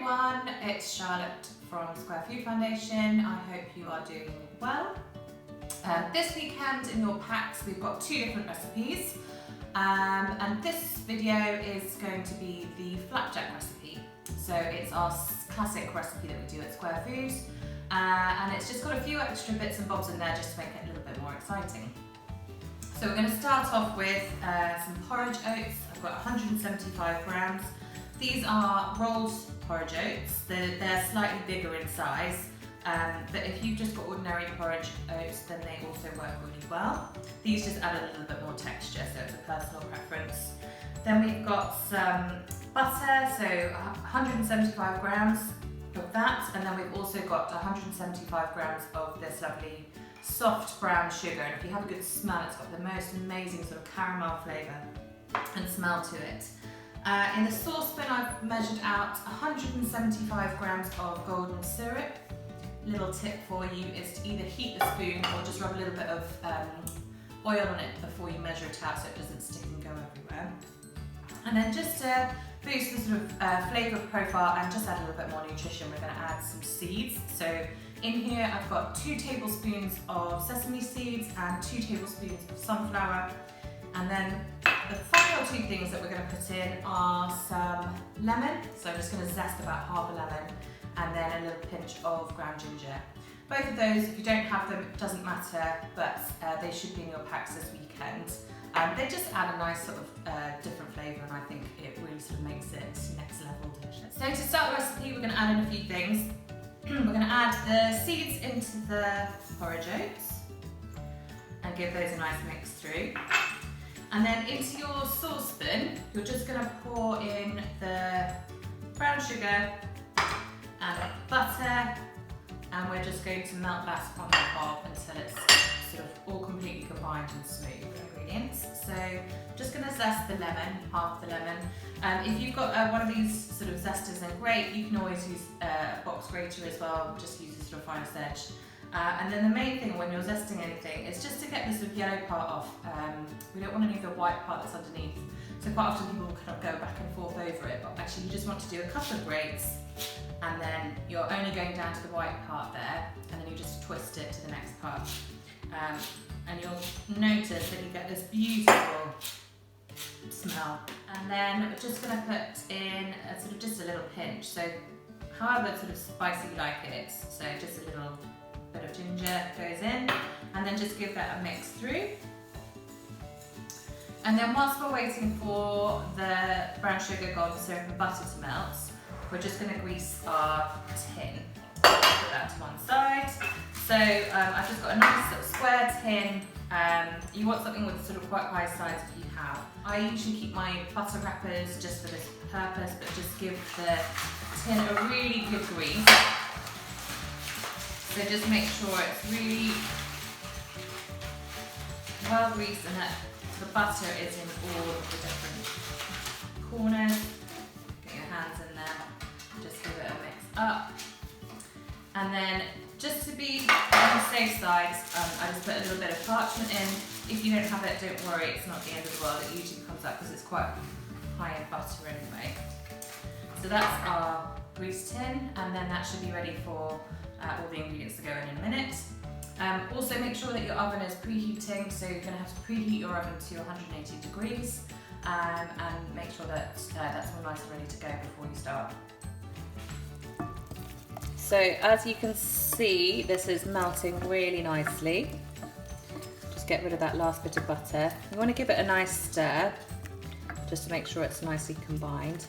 everyone, it's Charlotte from Square Food Foundation. I hope you are doing well. This weekend in your packs we've got 2 different recipes and this video is going to be the flapjack recipe. So it's our classic recipe that we do at Square Food and it's just got a few extra bits and bobs in there just to make it a little bit more exciting. So we're going to start off with some porridge oats. I've got 175 grams. These are rolled porridge oats. They're slightly bigger in size, but if you've just got ordinary porridge oats, then they also work really well. These just add a little bit more texture, so it's a personal preference. Then we've got some butter, so 175 grams of that, and then we've also got 175 grams of this lovely soft brown sugar, and if you have a good smell, it's got the most amazing sort of caramel flavour and smell to it. In the saucepan I've measured out 175 grams of golden syrup. Little tip for you is to either heat the spoon or just rub a little bit of oil on it before you measure it out so it doesn't stick and go everywhere. And then just to boost the sort of flavour profile and just add a little bit more nutrition, we're going to add some seeds. So in here I've got 2 tablespoons of sesame seeds and 2 tablespoons of sunflower. And then the final 2 things that we're going to put in are some lemon. So I'm just going to zest about half a lemon and then a little pinch of ground ginger. Both of those, if you don't have them, it doesn't matter, but they should be in your packs this weekend. They just add a nice sort of different flavour, and I think it really sort of makes it next level delicious. So to start the recipe, we're going to add in a few things. We're going to add the seeds into the porridge oats and give those a nice mix through. And then into your saucepan, you're just going to pour in the brown sugar and butter, and we're just going to melt that on top until it's sort of all completely combined and smooth ingredients. So just going to zest the lemon, half the lemon. If you've got one of these sort of zesters, then great. You can always use a box grater as well, just use the sort of finest edge. And then the main thing when you're zesting anything is just to get the sort of yellow part off. We don't want any of the white part that's underneath. So quite often people kind of go back and forth over it, but actually you just want to do a couple of grates and then you're only going down to the white part there, and then you just twist it to the next part. And you'll notice that you get this beautiful smell. And then we're just going to put in a sort of just a little pinch. So however sort of spicy you like it, so just a little bit of ginger goes in, and then just give that a mix through. And then whilst we're waiting for the brown sugar, golden syrup and butter to melt, we're just going to grease our tin. Put that to one side. So I've just got a nice sort of square tin. You want something with sort of quite high sides if you have. I usually keep my butter wrappers just for this purpose, but just give the tin a really good grease. So just make sure it's really well greased and that the butter is in all of the different corners. Get your hands in there, just give it a mix up. And then just to be on the safe side, I just put a little bit of parchment in. If you don't have it, don't worry, it's not the end of the world. It usually comes up because it's quite high in butter anyway. So that's our greased tin, and then that should be ready for all the ingredients to go in a minute. Also make sure that your oven is preheating, so you're going to have to preheat your oven to 180 degrees and make sure that that's all nice and ready to go before you start. So as you can see, this is melting really nicely. Just get rid of that last bit of butter. You want to give it a nice stir just to make sure it's nicely combined.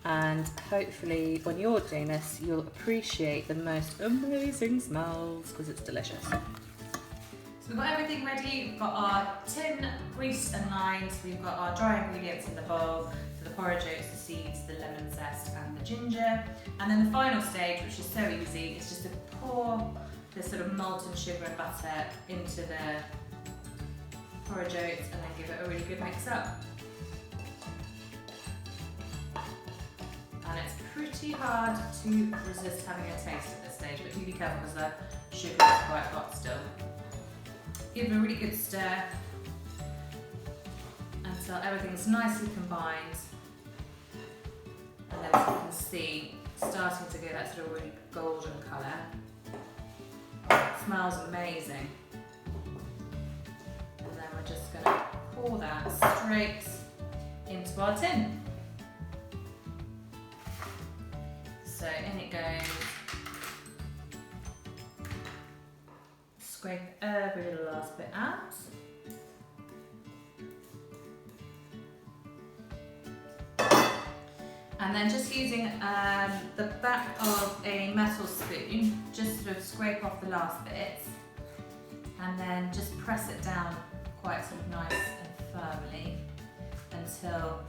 And hopefully when you're doing this, you'll appreciate the most amazing smells because it's delicious. So we've got everything ready. We've got our tin greased and lined. We've got our dry ingredients in the bowl. So the porridge oats, the seeds, the lemon zest and the ginger. And then the final stage, which is so easy, is just to pour this sort of molten sugar and butter into the porridge oats and then give it a really good mix up. And it's pretty hard to resist having a taste at this stage, but do be careful because the sugar is quite hot still. Give it a really good stir until everything's nicely combined. And then as you can see, starting to get that sort of really golden colour. Oh, it smells amazing. And then we're just going to pour that straight into our tin. So in it goes. Scrape every little last bit out. And then just using the back of a metal spoon, just sort of scrape off the last bits and then just press it down quite sort of nice and firmly until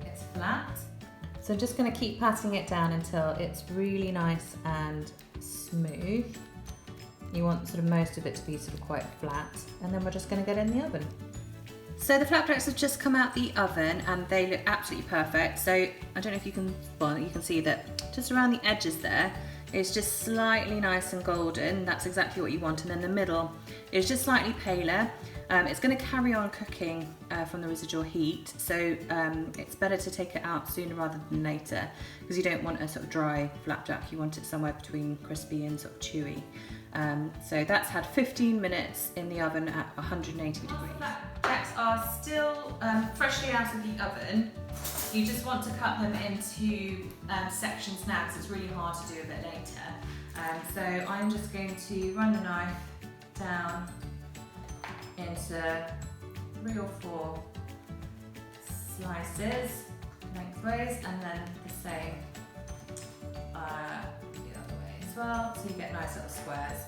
it's flat. So I'm just going to keep patting it down until it's really nice and smooth. You want sort of most of it to be sort of quite flat, and then we're just going to get it in the oven. So the flapjacks have just come out the oven and they look absolutely perfect. So I don't know if you can, well, you can see that just around the edges there is just slightly nice and golden. That's exactly what you want. And then the middle is just slightly paler. It's going to carry on cooking from the residual heat, so it's better to take it out sooner rather than later, because you don't want a sort of dry flapjack. You want it somewhere between crispy and sort of chewy. So that's had 15 minutes in the oven at 180 degrees. Flapjacks are still freshly out of the oven. You just want to cut them into sections now, because it's really hard to do a bit later. So I'm just going to run the knife down into 3 or 4 slices lengthways, and then the same the other way as well, so you get nice little squares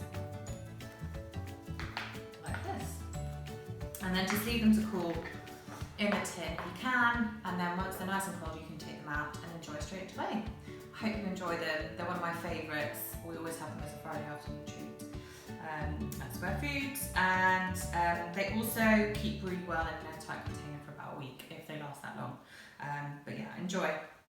like this. And then just leave them to cool in the tin if you can, and then once they're nice and cold you can take them out and enjoy straight away. I hope you enjoy them. They're one of my favourites. We always have them as a Friday afternoon treat at Square Foods, and they also keep really well in an airtight container for about a week if they last that long. But yeah, enjoy.